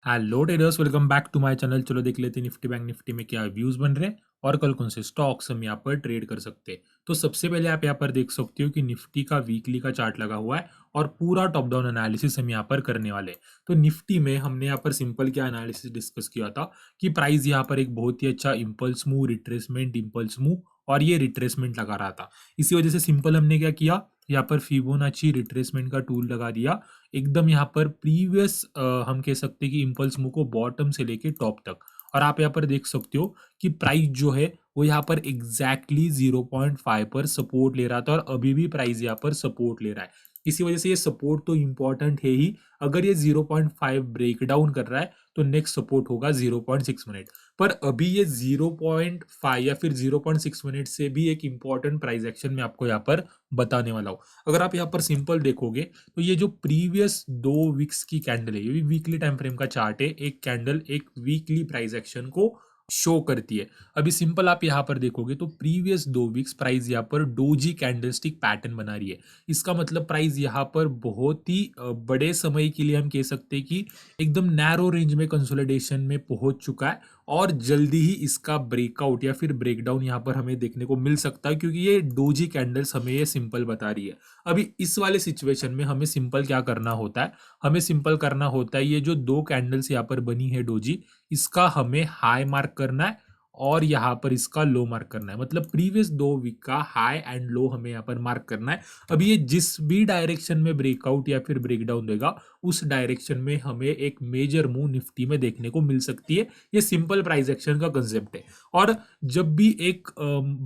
Hello traders, welcome back to my channel. चलो देख लेते हैं निफ्टी बैंक निफ्टी में क्या व्यूज बन रहे हैं और कल कौन से स्टॉक्स हम यहाँ पर ट्रेड कर सकते हैं। तो सबसे पहले आप यहाँ पर देख सकते हो कि निफ्टी का वीकली का चार्ट लगा हुआ है और पूरा टॉप डाउन एनालिसिस हम यहाँ पर करने वाले हैं। तो निफ्टी में हमने यहाँ पर सिंपल क्या एनालिसिस डिस्कस किया था कि प्राइस यहाँ पर एक बहुत ही अच्छा impulse move, retracement, impulse move और ये रिट्रेसमेंट लगा रहा था। इसी वजह से सिंपल हमने क्या किया, यहाँ पर फिबोनाची रिट्रेसमेंट का टूल लगा दिया एकदम यहाँ पर प्रीवियस, हम कह सकते हैं कि इम्पल्स मूव को बॉटम से लेके टॉप तक। और आप यहाँ पर देख सकते हो कि प्राइस जो है वो यहाँ पर एग्जैक्टली 0.5 पर सपोर्ट ले रहा था और अभी भी प्राइस यहाँ पर सपोर्ट ले रहा है। इसी वजह से ये सपोर्ट तो इंपॉर्टेंट है ही। अगर ये 0.5 ब्रेक डाउन कर रहा है तो नेक्स्ट सपोर्ट होगा 0.6 मिनट। पर अभी ये 0.5 या फिर 0.6 मिनट से भी एक इंपॉर्टेंट प्राइस एक्शन मैं आपको यहाँ पर बताने वाला हूँ। अगर आप यहाँ पर सिंपल देखोगे तो ये जो प्रीवियस 2 वीक्स की कैंडल है, ये भी वीकली टाइम फ्रेम का चार्ट है। एक कैंडल एक वीकली प्राइस एक्शन को शो करती है। अभी सिंपल आप यहाँ पर देखोगे तो प्रीवियस 2 वीक्स प्राइस यहाँ पर डोजी कैंडलस्टिक पैटर्न बना रही है। इसका मतलब प्राइस यहाँ पर बहुत ही बड़े समय के लिए हम कह सकते हैं कि एकदम नैरो रेंज में कंसोलिडेशन में पहुंच चुका है और जल्दी ही इसका ब्रेकआउट या फिर ब्रेकडाउन यहाँ पर हमें देखने को मिल सकता है, क्योंकि ये डोजी कैंडल्स हमें ये सिंपल बता रही है। अभी इस वाले सिचुएशन में हमें सिंपल क्या करना होता है, हमें सिंपल करना होता है ये जो 2 कैंडल्स यहाँ पर बनी है डोजी, इसका हमें हाई मार्क करना है और यहाँ पर इसका लो मार्क करना है। मतलब प्रीवियस 2 वीक का हाई एंड लो हमें यहाँ पर मार्क करना है। अभी ये जिस भी डायरेक्शन में ब्रेकआउट या फिर ब्रेकडाउन देगा उस डायरेक्शन में हमें एक मेजर मूव निफ्टी में देखने को मिल सकती है। ये सिंपल प्राइस एक्शन का कंसेप्ट है। और जब भी एक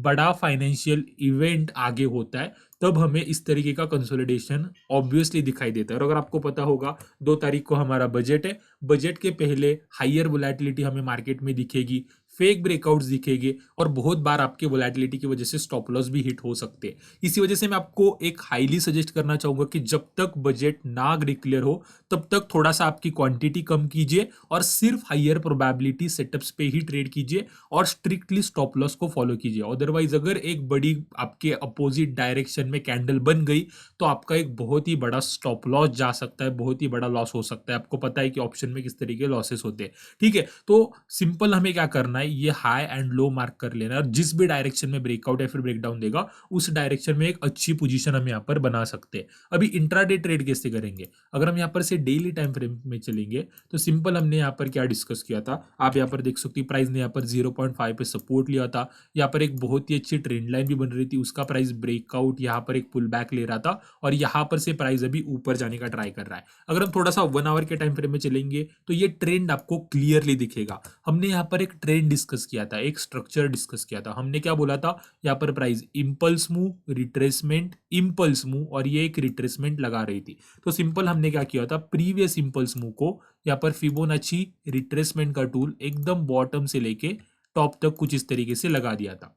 बड़ा फाइनेंशियल इवेंट आगे होता है तब हमें इस तरीके का कंसोलिडेशन ऑब्वियसली दिखाई देता है। और अगर आपको पता होगा 2 तारीख को हमारा बजट है, बजट के पहले हाइयर वोलेटिलिटी हमें मार्केट में दिखेगी, फेक ब्रेकआउट्स दिखेंगे और बहुत बार आपके वोलेटिलिटी की वजह से स्टॉप लॉस भी हिट हो सकते हैं। इसी वजह से मैं आपको एक हाईली सजेस्ट करना चाहूंगा कि जब तक बजट ना डिक्लेयर हो तब तक थोड़ा सा आपकी क्वांटिटी कम कीजिए और सिर्फ हाइयर प्रोबेबिलिटी सेटअप्स पे ही ट्रेड कीजिए और स्ट्रिक्टली स्टॉप लॉस को फॉलो कीजिए। अदरवाइज अगर एक बड़ी आपके अपोजिट डायरेक्शन में कैंडल बन गई तो आपका एक बहुत ही बड़ा स्टॉप लॉस जा सकता है, बहुत ही बड़ा लॉस हो सकता है। आपको पता है कि ऑप्शन में किस तरीके लॉसेस होते हैं। ठीक है, तो सिंपल हमें क्या करना है, ये हाई एंड लो मार्क कर लेना है और जिस भी डायरेक्शन में ब्रेकआउट या फिर ब्रेकडाउन देगा उस डायरेक्शन में एक अच्छी पोजीशन हम यहाँ पर बना सकते हैं। अभी इंट्राडे ट्रेड कैसे करेंगे, अगर हम यहाँ पर से डेली टाइम फ्रेम में चलेंगे तो सिंपल हमने यहाँ पर क्या डिस्कस किया था, आप यहाँ पर देख सकते हैं प्राइस ने यहाँ पर 0.5 पे सपोर्ट लिया था। यहाँ पर एक बहुत ही अच्छी ट्रेंड लाइन भी बन रही थी, उसका प्राइस ब्रेकआउट यहाँ पर एक पुल बैक ले रहा था और यहाँ पर से प्राइस अभी ऊपर जाने का ट्राई कर रहा है। अगर हम थोड़ा सा 1 आवर के टाइम फ्रेम में चलेंगे तो ये ट्रेंड आपको क्लियरली दिखेगा। हमने यहाँ पर एक ट्रेंड डिस्कस किया था, एक स्ट्रक्चर डिस्कस किया था। हमने क्या बोला था, यहाँ पर price impulse move, retracement, impulse move और ये एक रिट्रेसमेंट लगा रही थी। तो सिंपल हमने क्या किया था, प्रीवियस इंपल्स मूव को यहाँ पर फिबोनाची रिट्रेसमेंट का टूल एकदम बॉटम से लेके टॉप तक कुछ इस तरीके से लगा दिया था।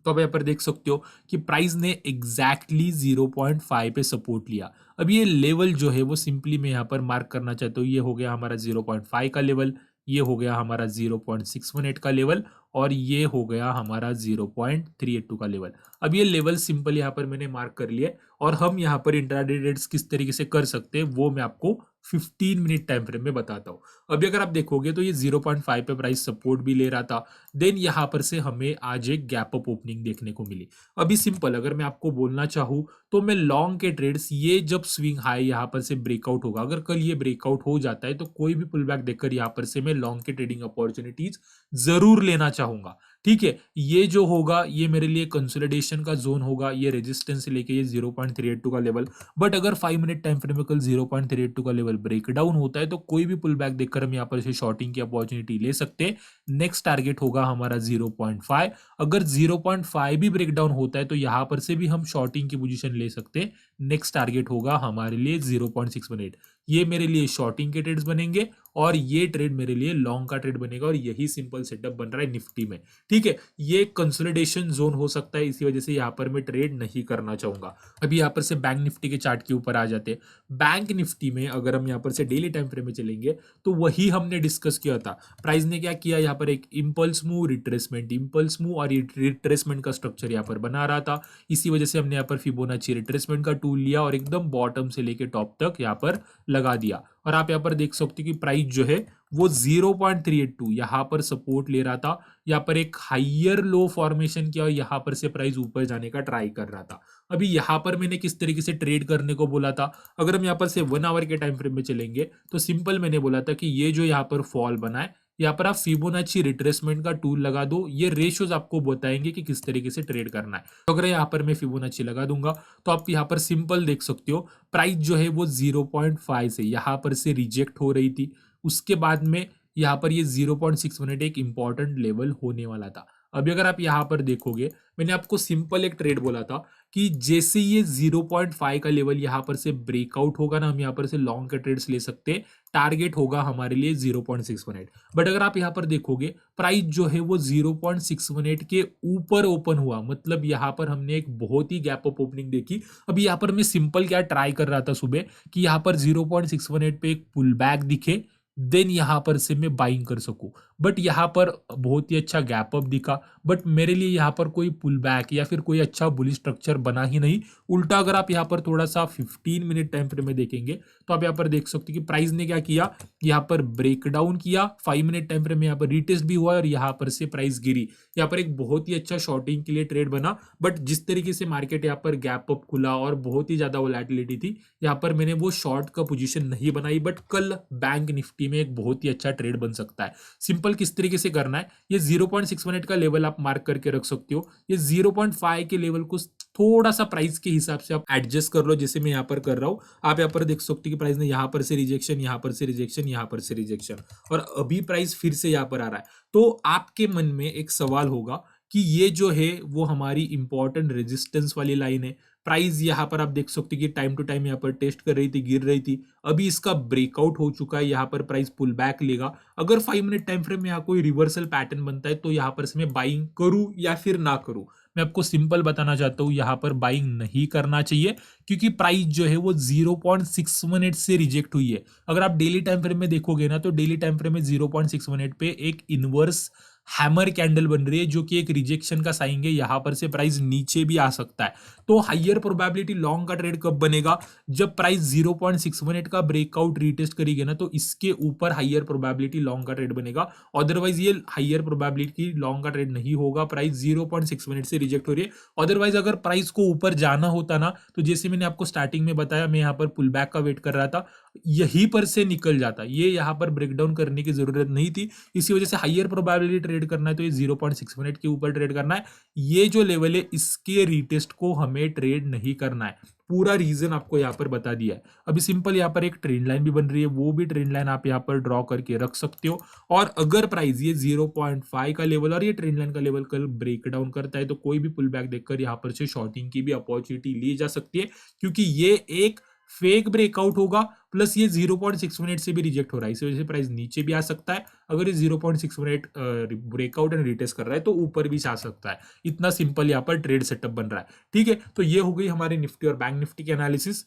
तो आप यहाँ पर देख सकते हो कि प्राइस ने एग्जैक्टली 0.5 पे सपोर्ट लिया। अब ये लेवल जो है वो सिंपली मैं यहाँ पर मार्क करना चाहता हूँ, ये हो गया हमारा 0.5 का लेवल, ये हो गया हमारा 0.618 का लेवल और ये हो गया हमारा 0.382 का लेवल। अब ये लेवल सिंपल यहाँ पर मैंने मार्क कर लिया और हम यहाँ पर इंट्राडे ट्रेड्स किस तरीके से कर सकते हैं वो मैं आपको 15 मिनट टाइम फ्रेम में बताता हूँ। अभी अगर आप देखोगे तो ये 0.5 पे प्राइस सपोर्ट भी ले रहा था, देन यहाँ पर से हमें आज एक गैप अप ओपनिंग देखने को मिली। अभी सिंपल अगर मैं आपको बोलना चाहूँ तो मैं लॉन्ग के ट्रेड्स, ये जब स्विंग हाई यहाँ पर से ब्रेकआउट होगा, अगर कल ये ब्रेकआउट हो जाता है तो कोई भी पुल बैक देखकर यहाँ पर से मैं लॉन्ग के ट्रेडिंग अपॉर्चुनिटीज जरूर लेना चाहूंगा। ठीक है, ये जो होगा ये मेरे लिए कंसोलिडेशन का जोन होगा, ये रेजिस्टेंस से लेके ये 0.382 का लेवल। बट अगर 5 मिनट टाइम फ्रेम में कल 0.382 का लेवल ब्रेकडाउन होता है तो कोई भी पुल बैक देखकर हम यहाँ पर से शॉर्टिंग की अपॉर्चुनिटी ले सकते हैं। नेक्स्ट टारगेट होगा हमारा 0.5। अगर 0.5 भी ब्रेकडाउन होता है तो यहाँ पर से भी हम शॉर्टिंग की पोजीशन ले सकते हैं। नेक्स्ट टारगेट होगा हमारे लिए 0.618। ये मेरे लिए शॉर्टिंग के ट्रेड्स बनेंगे और ये ट्रेड मेरे लिए लॉन्ग का ट्रेड बनेगा और यही सिंपल सेटअप बन रहा है निफ्टी में। ठीक है, ये कंसोलिडेशन जोन हो सकता है, इसी वजह से यहाँ पर मैं ट्रेड नहीं करना चाहूंगा। अभी यहाँ पर से बैंक निफ्टी के चार्ट के ऊपर आ जाते हैं। बैंक निफ्टी में अगर हम यहाँ पर से डेली टाइम फ्रेम में चलेंगे तो वही हमने डिस्कस किया था। प्राइस ने क्या किया, यहाँ पर एक impulse move, retracement, impulse move और रिट्रेसमेंट का स्ट्रक्चर यहाँ पर बना रहा था। इसी वजह से हमने यहाँ पर फिबोनाची रिट्रेसमेंट का टूल लिया और एकदम बॉटम से लेके टॉप तक यहाँ पर लगा दिया। और आप यहाँ पर देख सकते हो कि प्राइस जो है वो 0.382 यहाँ पर सपोर्ट ले रहा था, यहाँ पर एक हाइयर लो फॉर्मेशन किया और यहाँ पर से प्राइस ऊपर जाने का ट्राई कर रहा था। अभी यहाँ पर मैंने किस तरीके से ट्रेड करने को बोला था, अगर हम यहाँ पर से 1 आवर के टाइम फ्रेम में चलेंगे तो सिंपल मैंने बोला था कि ये जो यहाँ पर फॉल बना है, यहाँ पर आप फिबोनाची रिट्रेसमेंट का टूल लगा दो, ये रेशियोज आपको बताएंगे कि किस तरीके से ट्रेड करना है। तो अगर यहाँ पर मैं फिबोनाची लगा दूंगा तो आप यहाँ पर सिंपल देख सकते हो, प्राइस जो है वो 0.5 से यहाँ पर से रिजेक्ट हो रही थी, उसके बाद में यहाँ पर ये 0.618 एक इंपॉर्टेंट लेवल होने वाला था। अभी अगर आप यहाँ पर देखोगे, मैंने आपको सिंपल एक ट्रेड बोला था कि जैसे ये 0.5 का लेवल यहाँ पर से ब्रेकआउट होगा ना, हम यहाँ पर से लॉन्ग के ट्रेड्स ले सकते हैं, टारगेट होगा हमारे लिए 0.618। बट अगर आप यहाँ पर देखोगे, प्राइस जो है वो 0.618 के ऊपर ओपन हुआ, मतलब यहाँ पर हमने एक बहुत ही गैप अप ओपनिंग देखी। अभी यहाँ पर मैं सिंपल क्या ट्राई कर रहा था सुबह कि यहाँ पर 0.618 पे एक पुल बैक दिखे, देन यहाँ पर से मैं बाइंग कर सकूं। बट यहाँ पर बहुत ही अच्छा गैप अप दिखा, बट मेरे लिए यहाँ पर कोई पुल बैक या फिर कोई अच्छा बुलिश स्ट्रक्चर बना ही नहीं। उल्टा अगर आप यहाँ पर थोड़ा सा 15 मिनट टाइम फ्रेम में देखेंगे तो आप यहाँ पर देख सकते हो कि प्राइस ने क्या किया, यहाँ पर ब्रेकडाउन किया, 5 मिनट टाइम फ्रेम में यहाँ पर रिटेस्ट भी हुआ और यहाँ पर से प्राइस गिरी। यहाँ पर एक बहुत ही अच्छा शॉर्टिंग के लिए ट्रेड बना, बट जिस तरीके से मार्केट यहाँ पर गैप अप खुला और बहुत ही ज्यादा वोलेटिलिटी थी, यहाँ पर मैंने वो शॉर्ट का पोजीशन नहीं बनाई। बट कल बैंक निफ्टी में एक बहुत ही अच्छा ट्रेड बन सकता है। सिंपल किस तरीके से करना है, ये 0.618 का लेवल आप मार्क करके रख सकते हो, ये 0.5 के लेवल को थोड़ा सा प्राइस के हिसाब से आप एडजस्ट कर लो, जैसे मैं यहाँ पर कर रहा हूँ। आप यहाँ पर देख सकते हो कि प्राइस ने यहाँ पर से रिजेक्शन, यहाँ पर से रिजेक्शन, यहाँ पर से रिजेक्शन, और अभी प्राइस फिर से यहाँ पर आ रहा है। तो आपके मन में एक सवाल होगा कि ये जो है वो हमारी इंपॉर्टेंट रेजिस्टेंस वाली लाइन है। प्राइस यहाँ पर आप देख सकते हो कि टाइम टू टाइम यहाँ पर टेस्ट कर रही थी, गिर रही थी, अभी इसका ब्रेकआउट हो चुका है, यहाँ पर प्राइस पुल बैक लेगा। अगर 5 मिनट टाइम फ्रेम में यहाँ कोई रिवर्सल पैटर्न बनता है तो यहाँ पर से मैं बाइंग करूं या फिर ना करूं। मैं आपको सिंपल बताना चाहता हूं, यहाँ पर बाइंग नहीं करना चाहिए, क्योंकि प्राइस जो है वो 0.618 से रिजेक्ट हुई है। अगर आप डेली टाइम फ्रेम में देखोगे ना, तो डेली टाइम फ्रेम में 0.618 पे एक इनवर्स हैमर कैंडल बन रही है, जो कि एक रिजेक्शन का साइन है। यहाँ पर से प्राइस नीचे भी आ सकता है। तो हाइयर प्रोबेबिलिटी लॉन्ग का ट्रेड कब बनेगा, जब प्राइस 0.618 का ब्रेकआउट रीटेस्ट करेगी ना, तो इसके ऊपर हाइयर प्रोबेबिलिटी लॉन्ग का ट्रेड बनेगा। अदरवाइज ये हाइयर प्रोबेबिलिटी लॉन्ग का ट्रेड नहीं होगा, प्राइस 0.618 से रिजेक्ट हो रही है। अदरवाइज अगर प्राइस को ऊपर जाना होता ना, तो जैसे मैंने आपको स्टार्टिंग में बताया, मैं यहाँ पर पुल बैक का वेट कर रहा था, यहीं पर से निकल जाता, ये यहाँ पर ब्रेकडाउन करने की जरूरत नहीं थी। इसी वजह से हाइयर प्रोबेबिलिटी ट्रेड करना है तो ये 0.618 के ऊपर ट्रेड करना है। ये जो लेवल है इसके रीटेस्ट को हमें ट्रेड नहीं करना है। पूरा रीजन आपको यहाँ पर बता दिया है। अभी सिंपल यहाँ पर एक ट्रेंड लाइन भी बन रही है, वो भी ट्रेंड लाइन आप यहाँ पर ड्रॉ करके रख सकते हो। और अगर प्राइस ये 0.5 का लेवल और ये ट्रेंड लाइन का लेवल कल ब्रेक डाउन करता है, तो कोई भी पुल बैक देखकर यहाँ पर से शॉर्टिंग की भी अपॉर्चुनिटी ली जा सकती है, क्योंकि ये एक फेक ब्रेकआउट होगा, प्लस ये 0.618 से भी रिजेक्ट हो रहा है, इस वजह से प्राइस नीचे भी आ सकता है। अगर ये 0.618 ब्रेकआउट एंड रिटेस्ट कर रहा है तो ऊपर भी आ सकता है। इतना सिंपल यहाँ पर ट्रेड सेटअप बन रहा है। ठीक है, तो ये हो गई हमारी निफ्टी और बैंक निफ्टी की एनालिसिस।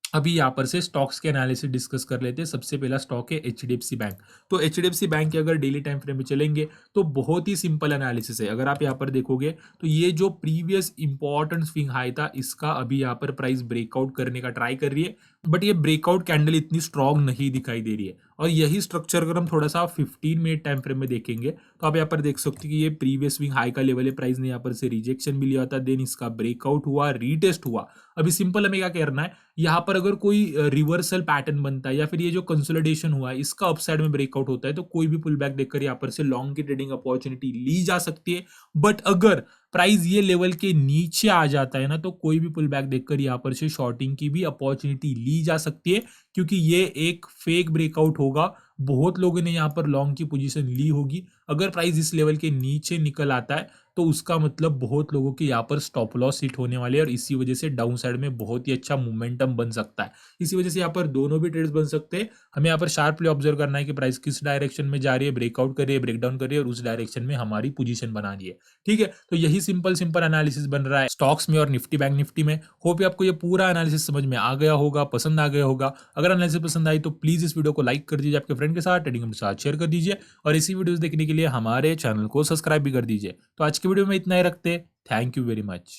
अभी यहाँ पर से स्टॉक्स के एनालिसिस डिस्कस कर लेते हैं। सबसे पहला स्टॉक है एचडीएफसी बैंक। तो एचडीएफसी बैंक के अगर डेली टाइम फ्रेम में चलेंगे तो बहुत ही सिंपल एनालिसिस है। अगर आप यहाँ पर देखोगे तो ये जो प्रीवियस इंपॉर्टेंट स्विंग हाई था, इसका अभी यहाँ पर प्राइस ब्रेकआउट करने का ट्राई कर रही है, बट ये ब्रेकआउट कैंडल इतनी स्ट्रांग नहीं दिखाई दे रही है। और यही स्ट्रक्चर अगर हम थोड़ा सा 15 मिनट टाइम फ्रेम में देखेंगे तो आप यहाँ पर देख सकते हो कि ये प्रीवियस स्विंग हाई का लेवल है, प्राइस ने यहाँ पर से रिजेक्शन भी लिया था, देन इसका ब्रेकआउट हुआ, रीटेस्ट हुआ। अभी सिंपल हमें क्या करना है, यहाँ पर अगर कोई रिवर्सल पैटर्न बनता है या फिर ये जो कंसोलिडेशन हुआ है इसका अपसाइड में ब्रेकआउट होता है, तो कोई भी पुल बैक देखकर यहाँ पर से लॉन्ग की ट्रेडिंग अपॉर्चुनिटी ली जा सकती है। बट अगर प्राइस ये लेवल के नीचे आ जाता है ना, तो कोई भी पुल बैक देखकर यहाँ पर से शॉर्टिंग की भी अपॉर्चुनिटी ली जा सकती है, क्योंकि ये एक फेक ब्रेकआउट होगा। बहुत लोगों ने यहाँ पर लॉन्ग की पोजीशन ली होगी। अगर प्राइस इस लेवल के नीचे निकल आता है तो उसका मतलब बहुत लोगों के यहाँ पर स्टॉप लॉस हिट होने वाले हैं और इसी वजह से डाउन साइड में बहुत ही अच्छा मोमेंटम बन सकता है। इसी वजह से यहाँ पर दोनों भी ट्रेड्स बन सकते हैं। हमें यहाँ पर शार्पली ऑब्जर्व करना है कि प्राइस किस डायरेक्शन में जा रही है, ब्रेकआउट कर रही है, ब्रेकडाउन कर रही है, और उस डायरेक्शन में हमारी पोजीशन बनानी है। ठीक है, तो यही सिंपल सिंपल एनालिसिस बन रहा है स्टॉक्स में और निफ्टी बैंक निफ्टी में। होप आपको ये पूरा एनालिसिस समझ में आ गया होगा, पसंद आ गया होगा। अगर एनालिसिस पसंद आई तो प्लीज इस वीडियो को लाइक कर दीजिए, आपके फ्रेंड के साथ, ट्रेडिंग के साथ शेयर कर दीजिए, और इसी वीडियोस देखने के लिए हमारे चैनल को सब्सक्राइब भी कर दीजिए। तो आज की वीडियो में इतना ही रखते हैं। Thank you very much.